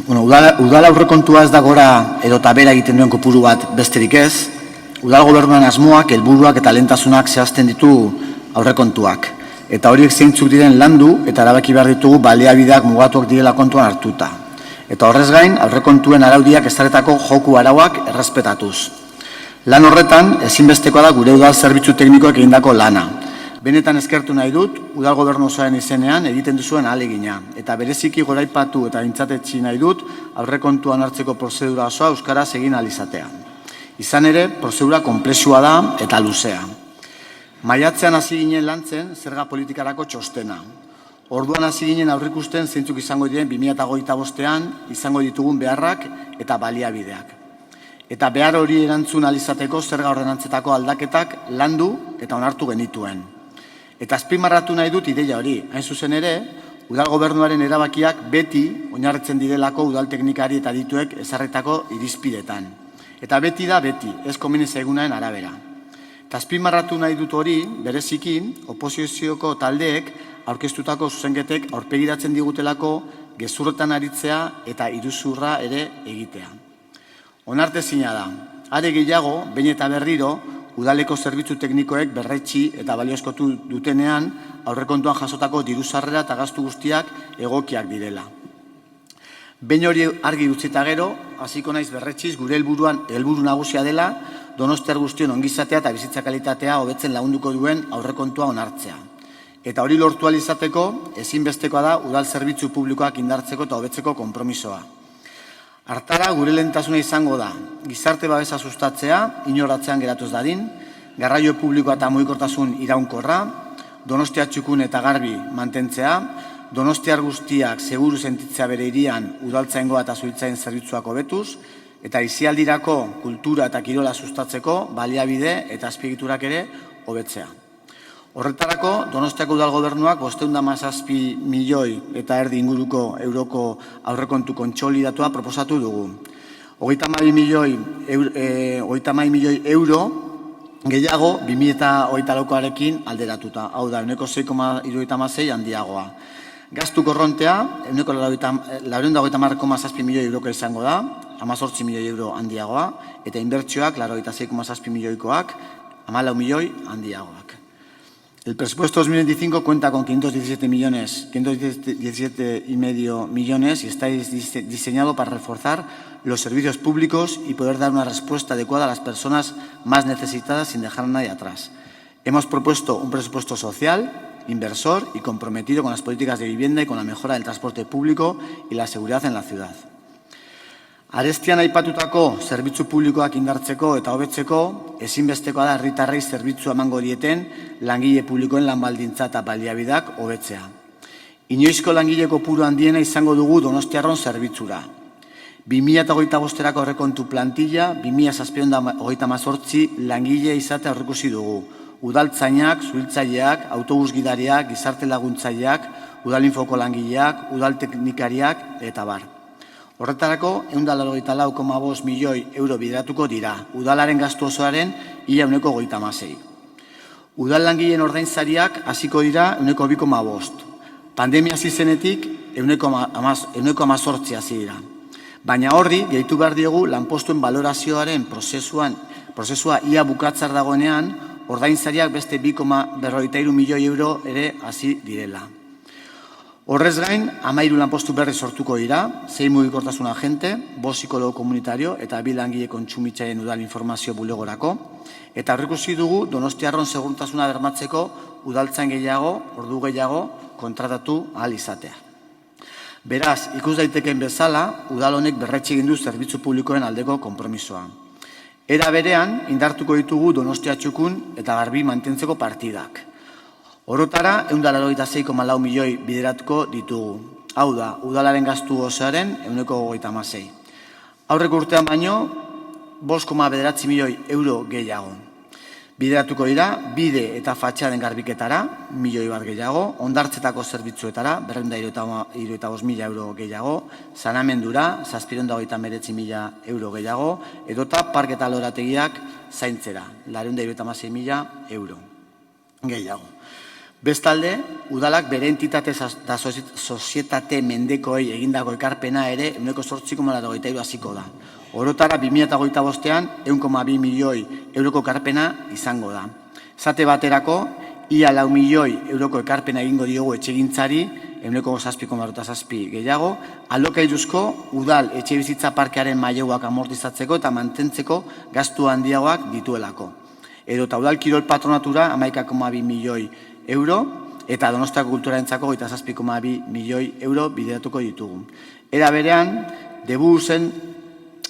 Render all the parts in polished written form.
Udal aurrekontua ez da gora edota bera egiten duen kopuru bat besterik ez. Udal gobernuan asmoak, helburuak eta lehentasunak zehazten ditu aurrekontuak. Eta horiek zeintzuk diren landu eta erabaki behar ditugu baliabideak mugatuak direla kontuan hartuta. Eta horrez gain, aurrekontuen araudiak ezarritako joku arauak errespetatuz. Lan horretan, ezinbestekoa da gure udal zerbitzu teknikoek egindako lana. Benetan eskertu nahi dut, udal gobernu osoaren izenean egiten duzuen ahalegina. Eta bereziki goraipatu eta intzatetsi nahi dut, aurrekontuan hartzeko prozedura osoa euskaraz egin ahal izatea. Izan ere, prozedura konplexua da eta luzea. Maiatzean hasi ginen lantzen zerga politikarako txostena. Orduan hasi ginen aurrikusten zeintzuk izango diren 2025ean izango ditugun beharrak eta baliabideak. Eta behar hori erantzun ahal izateko zerga ordenantzetako aldaketak landu eta onartu genituen. Eta azpimarratu nahi dut ideia hori. Hain zuzen ere, udal gobernuaren erabakiak beti oinarritzen direlako udal teknikari eta adituek ezarritako irizpidetan. Eta beti da beti, ez komeni zaigunaen arabera. Eta azpimarratu nahi dut hori, bereziki, oposizioko taldeek aurkeztutako zuzenketek aurpegiratzen digutelako gezurretan aritzea eta iruzurra ere egitea. Onartezina da, are gehiago, behin eta berriro, udaleko zerbitzu teknikoek berretsi eta baliozkotu dutenean aurrekontuan jasotako diruzarrera eta gastu guztiak egokiak direla. Behin hori argi utzita gero, hasiko naiz berretsiz gure helburu nagusia dela donostiar guztion ongizatea eta bizitza kalitatea hobetzen lagunduko duen aurrekontua onartzea. Eta hori lortu ahal izateko, ezinbestekoa da udal zerbitzu publikoak indartzeko eta hobetzeko konpromisoa. Hartara, gure lehentasuna izango da, gizarte babesa sustatzea, inoratzean geratuz dadin, garraio publikoa eta mugikortasun iraunkorra, Donostia txukun eta garbi mantentzea, donostiar guztiak seguru sentitzea bere hirian udaltzaingoa eta zuhiltzain zerbitzuak hobetuz, eta aisialdirako kultura eta kirola sustatzeko baliabide eta azpiegiturak ere hobetzea. Horretarako, Donostiako udal gobernuak 517 milioi eta erdi inguruko euroko aurrekontu kontsolidatua proposatu dugu. 32 milioi euro gehiago 2024arekin alderatuta. Hau da, 6,76 handiagoa. Gastu korrontea, 490,7 milioi euroko izango da, 18 milioi euro handiagoa, eta inbertsioak, 86,7 milioikoak, 14 milioi handiagoak. El presupuesto 2025 cuenta con 517,5 millones y está diseñado para reforzar los servicios públicos y poder dar una respuesta adecuada a las personas más necesitadas sin dejar a nadie atrás. Hemos propuesto un presupuesto social, inversor y comprometido con las políticas de vivienda y con la mejora del transporte público y la seguridad en la ciudad. Arestian aipatutako zerbitzu publikoak indartzeko eta hobetzeko ezinbestekoa da herritarrei zerbitzu emango dieten langile publikoen lanbaldintza eta baliabideak hobetzea. Inoizko langile kopuru handiena izango dugu Donostiarron zerbitzura. 2025erako aurrekontu plantilla 2738 langile izatea aurreikusi dugu. Udaltzainak, zuhiltzaileak, autobus gidariak, gizarte laguntzaileak, udalinfoko langileak, udal teknikariak eta bar. Horretarako, 184,5 milioi euro bideratuko dira, udalaren gastu osoaren ia 1,36. Udal langileen ordainsariak hasiko dira 1,2,5. Pandemia hasi zenetik 1,18 hasi dira. Baina horri, gehitu behar diogu lanpostuen balorazioaren prozesua ia bukatzar dagoenean, ordainsariak beste 2,43 milioi euro ere hasi direla. Horrez gain, 13 lanpostu berri sortuko dira, 6 mugikortasun agente, 5 psikologo komunitario eta 2 langile kontsumitzaileen udal informazio bulegorako, eta aurreikusi dugu Donostiarron segurtasuna bermatzeko udaltzain gehiago, ordu gehiago kontratatu ahal izatea. Beraz, ikus daitekeen bezala, udal honek berretsi egin du zerbitzu publikoen aldeko konpromisoa. Era berean, indartuko ditugu Donostia txukun eta garbi mantentzeko partidak. Orotara, 186,4 milioi bideratuko ditugu. Hau da, udalaren gastu osoaren 1,36. Aurreko urtean baino, 5,9 milioi euro gehiago. Bideratuko dira, bide eta fatxaden garbiketara, milioi bat gehiago, ondartzetako zerbitzuetara, 275.000 euro gehiago, sanamendura, 729.000 euro gehiago, edota parke eta lorategiak zaintzera, 276.000 euro gehiago. Bestalde, udalak bere entitate da sozietate mendekoei egindako ekarpena ere 8,83 hasiko da. Orotara 2025ean 1,2 milioi euroko ekarpena izango da. Esate baterako, ia 4 milioi euroko ekarpena egingo diogu etxegintzari, 7,7 gehiago, alokairuzko udal etxebizitza parkearen mailauak amortizatzeko eta mantentzeko gastu handiagoak dituelako. Edota udal kirol patronatura 11,2 milioi euro eta Donostiako kulturarentzako 27,2 milioi euro bideratuko ditugu. Era berean,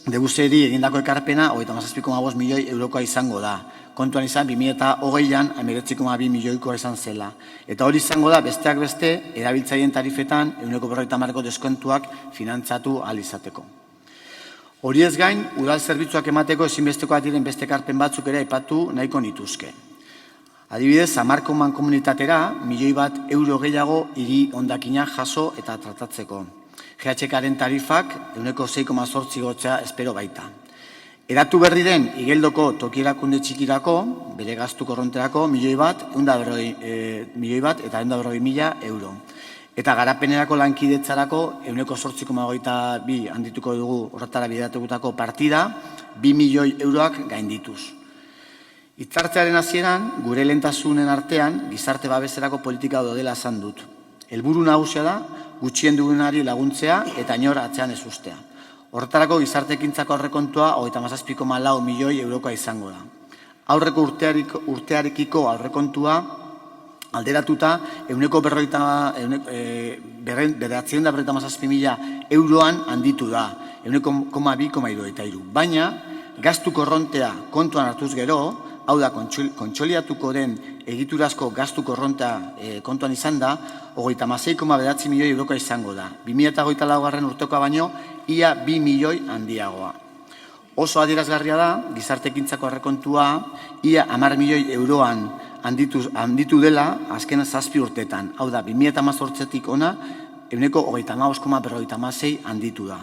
debuseri egindako ekarpena 37,5 milioi eurokoa izango da. Kontuan izan 2020an 19,2 milioikoa izan zela. Eta hori izango da besteak beste erabiltzaileen tarifetan 50% deskontuak finantzatu ahal izateko. Horiez gain, udal zerbitzuak emateko ezinbestekoak diren beste ekarpen batzuk ere aipatu nahiko nituzke. Adibidez, Samarko mankomunitatera 1 milioi euro gehiago hiri hondakinak jaso eta tratatzeko. GHKaren tarifak 6,8 igotzea espero baita. Eratu berri den Igeldoko toki erakunde txikirako, bere gastu korronterako 1 milioi eta 140.000 euro. Eta garapenerako lankidetzarako 8,22 handituko dugu horretara bideratutako partida 2 milioi euroak gaindituz. Hitzartzearen hasieran, gure lehentasunen artean, gizarte babeserako politika daudela esan dut. Helburu nagusia da, gutxien dugunari laguntzea eta inor atzean ez ustea. Horretarako gizarte ekintzako aurrekontua 37,4 milioi eurokoa izango da. Aurreko urtearekiko aurrekontua alderatuta 947.000 euroan handitu da, 1,2,3. Baina, gastu korrontea kontuan hartuz gero, hau da, kontsoliatuko den egiturazko gastu korrontea kontuan izan da, 36,9 milioi eurokoa izango da. 2024 urtekoa baino, ia 2 milioi handiagoa. Oso adierazgarria da, gizartekintzako aurrekontua, ia 10 milioi euroan handitu dela azken 7 urtetan. Hau da, 2018tik ona, 35,56 handitu da.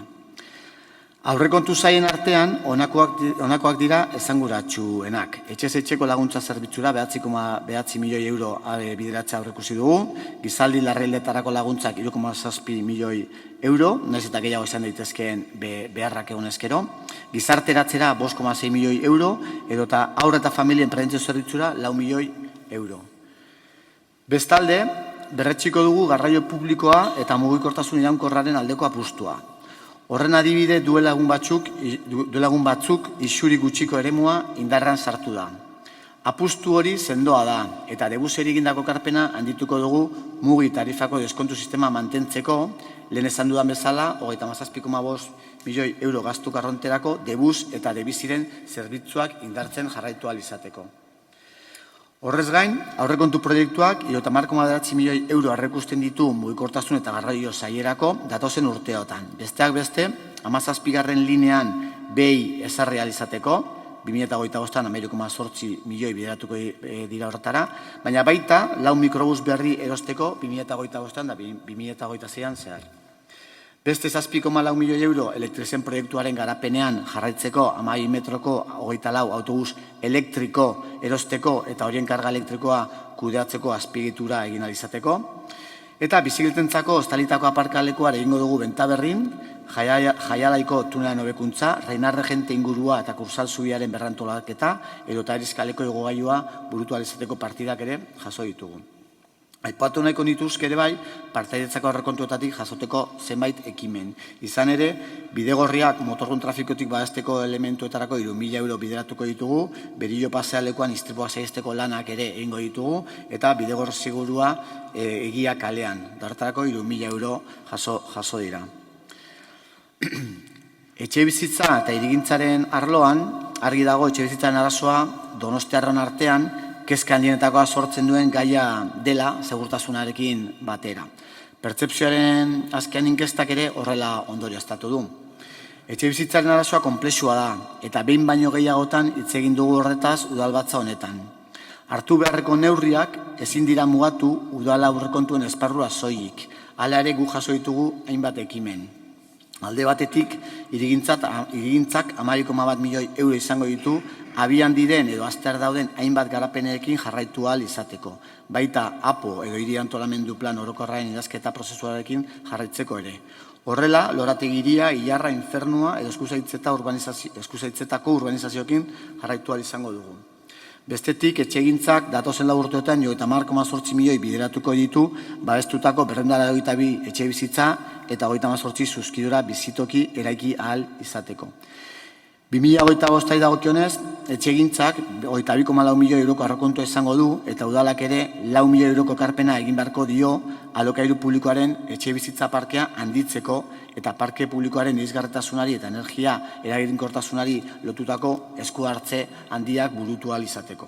Aurrekontu zaien artean, honakoak dira esanguratsuenak. Etxez-etxeko laguntza zerbitzura 9,9 milioi euro bideratzea aurrekusi dugu, gizaldi larrialdetarako laguntzak 3,7 milioi euro, nahiz eta gehiago izan daitezkeen beharrak egun ezkero, gizarteratzera 5,6 milioi euro, edota haur eta familien prebentzio zerbitzura 4 milioi euro. Bestalde, berretxiko dugu garraio publikoa eta mugikortasun iraunkorraren aldeko apustua. Horren adibide duela egun batzuk isuri gutxiko eremua indarran sartu da. Apustu hori sendoa da eta debuseri egindako ekarpena handituko dugu mugi tarifako deskontu sistema mantentzeko, lehen esan dudan bezala 37,5 milioi euro gastu karronterako debus eta debiziren zerbitzuak indartzen jarraitu ahal izateko. Horrez gain, aurrekontu proiektuak 30,9 milioi euro arrekusten ditu mugikortasun eta garraio sailerako datozen urteotan. Besteak beste, 17. linean behi ezarri ahal izateko, 2025an 13,8 milioi bideratuko dira horretara, baina baita 4 mikrobus berri erosteko 2025an da 2026an zehar. Beste 7,4 milioi euro elektrizen proiektuaren garapenean jarraitzeko 12 metroko 24 autobus elektriko erosteko eta horien karga elektrikoa kudeatzeko azpiegitura egin ahal izateko. Eta bizikletentzako ostalitako aparkalekuar egingo dugu Bentaberrin, Jaialaiko tunelaren hobekuntza, Reinar Regente ingurua eta Kursal zubiaren berrantolaketa, edota Erizkaleko igogailua burutu ahal izateko partidak ere jaso ditugu. Aipatu nahiko nituzke ere bai, partaidetzako aurrekontuetatik jasoteko zenbait ekimen. Izan ere, bidegorriak motorgun trafikotik babesteko elementuetarako 3.000 euro bideratuko ditugu, Berillo pasealekuan istripuak saihesteko lanak ere egingo ditugu, eta bidegor sigurua egia kalean. Dartarako 3.000 euro jaso dira. Etxebizitza eta hirigintzaren arloan, argi dago etxebizitzaren arazoa Donostiarron artean, kezka handienetakoa sortzen duen gaia dela segurtasunarekin batera. Pertzepzioaren azken inkestak ere horrela ondorioztatu du. Etxebizitzaren arazoa konplexua da, eta behin baino gehiagotan hitz egin dugu horretaz udalbatza honetan. Hartu beharreko neurriak ezin dira mugatu udala aurrekontuen esparrua soilik, hala ere gu jaso ditugu hainbat ekimen. Alde batetik, hirigintzak 12,1 milioi euro izango ditu, abian diren edo azter dauden hainbat garapenekin jarraitu ahal izateko. Baita APO edo hiri antolamendu plan orokorraren idazketa prozesuarekin jarraitzeko ere. Horrela, Lorategiria, Ilarra, Infernua edo eskuzaitzetako urbanizazioekin jarraitu ahal izango dugu. Bestetik, etxegintzak datozen 4 urteetan 30,8 milioi bideratuko ditu babestutako 282 etxe bizitza eta 38 zuzkidura bizitoki eraiki ahal izateko. 2025 dagokionez, etxegintzak 22,4 milioi euroko aurrekontua izango du eta udalak ere 4 milioi euroko ekarpena egin beharko dio alokairu publikoaren etxe bizitza parkea handitzeko eta parke publikoaren irisgarritasunari eta energia eraginkortasunari lotutako esku hartze handiak burutu ahal izateko.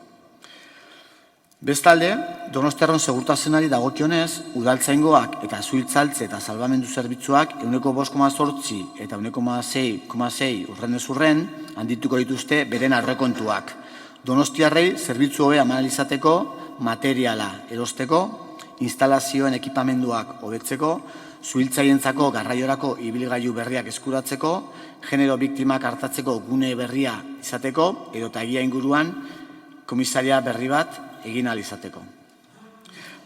Bestalde, Donostiarron segurtasunari dagokionez, udaltzaingoak eta zuhiltzaltze eta salbamendu zerbitzuak 5,8 eta 6,6 urrenez urren handituko dituzte beren aurrekontuak. Donostiarrei zerbitzu hobea eman ahal izateko, materiala erosteko, instalazioen ekipamenduak hobetzeko, zuhiltzaientzako garraiorako ibilgailu berriak eskuratzeko, genero biktimak artatzeko gune berria izateko, edota egia inguruan komisaria berri bat egin ahal izateko.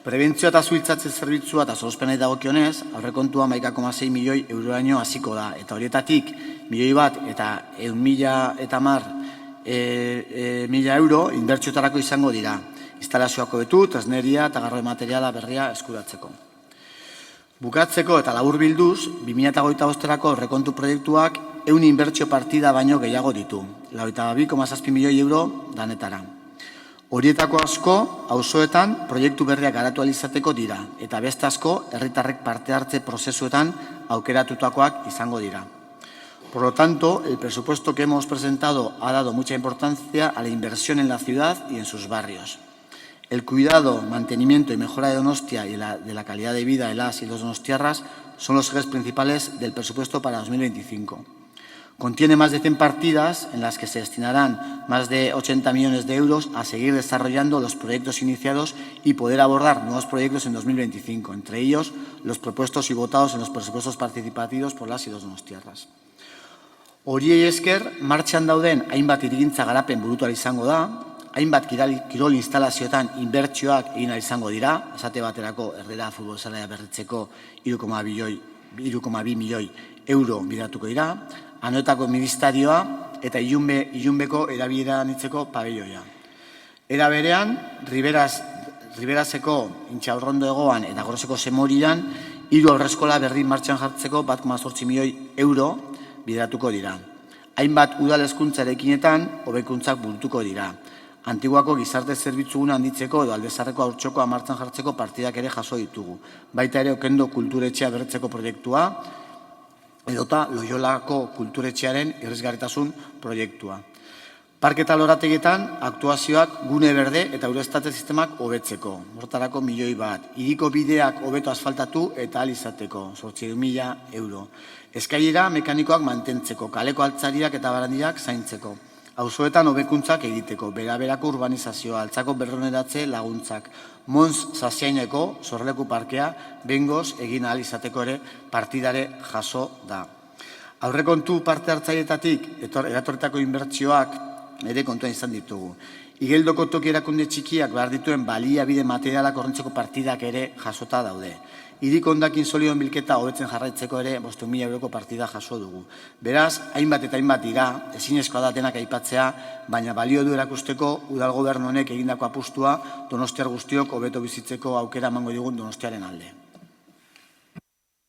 Prebentzioa eta zuhiltzatze zerbitzua eta sorospenei dagokionez, aurrekontua 11,6 milioi euroraino hasiko da, eta horietatik milioi bat eta 110.000 euro inbertsioetarako izango dira, instalazioak hobetu, tresneria eta garraio materiala berria eskuratzeko. Bukatzeko eta laburbilduz, 2025erako aurrekontu proiektuak 100 inbertsio partida baino gehiago ditu, 22,7 milioi euro danetara. Horietako asko, auzoetan proiektu berriak garatu ahal izateko dira, eta beste asko, herritarrek parte hartze prozesuetan aukeratutakoak izango dira. Por lo tanto, el presupuesto que hemos presentado ha dado mucha importancia a la inversión en la ciudad y en sus barrios. El cuidado, mantenimiento y mejora de Donostia y de la calidad de vida de las y los donostiarras son los ejes principales del presupuesto para 2025. Contiene más de 100 partidas en las que se destinarán más de 80 millones de euros a seguir desarrollando los proyectos iniciados y poder abordar nuevos proyectos en 2025, entre ellos los propuestos y votados en los presupuestos participativos por las y los donostiarras. Horiei esker, martxan dauden hainbat hirigintza garapen burutu ahal izango da, hainbat kirol instalazioetan inbertsioak egin ahal izango dira, esate baterako Erdera futbol zelaia berritzeko 3,2 milioi euro bideratuko dira, Anoetako ministerioa eta ilunbeko erabilera anitzeko pabelloia. Era berean, Riberaseko Intxaurrondo egoan eta Goroseko Semorian 3 aurreskola berri martxan jartzeko 1,8 milioi euro bideratuko dira. Hainbat udal hezkuntza eraikinetan hobekuntzak burutuko dira. Antiguako gizarte zerbitzuguna handitzeko edo Aldezarreko haurtxokoa martxan jartzeko partidak ere jaso ditugu. Baita ere Okendo kulturetxea berritzeko proiektua, edota Loiolako kulturetxearen irrisgarritasun proiektua. Parke eta lorategietan aktuazioak gune berde eta ureztatze sistemak hobetzeko, hortarako milioi bat. Hiriko bideak hobeto asfaltatu eta ahal izateko, 800.000 euro. Eskailera mekanikoak mantentzeko, kaleko altzariak eta barandiak zaintzeko. Auzoetan hobekuntzak egiteko, beraberako urbanizazioa, altzako berroneratze laguntzak, Mons Zaziaineko sorleku parkea behingoz egin ahal izateko ere partidare jaso da. Aurrekontu parte hartzaileetatik eratorretako inbertsioak ere kontuan izan ditugu. Igeldoko toki erakunde txikiak behar dituen baliabide materialak horrentzeko partidak ere jasota daude. Hiriko hondakin solioen bilketa hobetzen jarraitzeko ere 500.000 euroko partida jaso dugu. Beraz, hainbat eta hainbat dira, ezinezkoa da denak aipatzea, baina balio du erakusteko udal gobernu honek egindako apustua Donostiar guztiok hobeto bizitzeko aukera emango digun Donostiaren alde.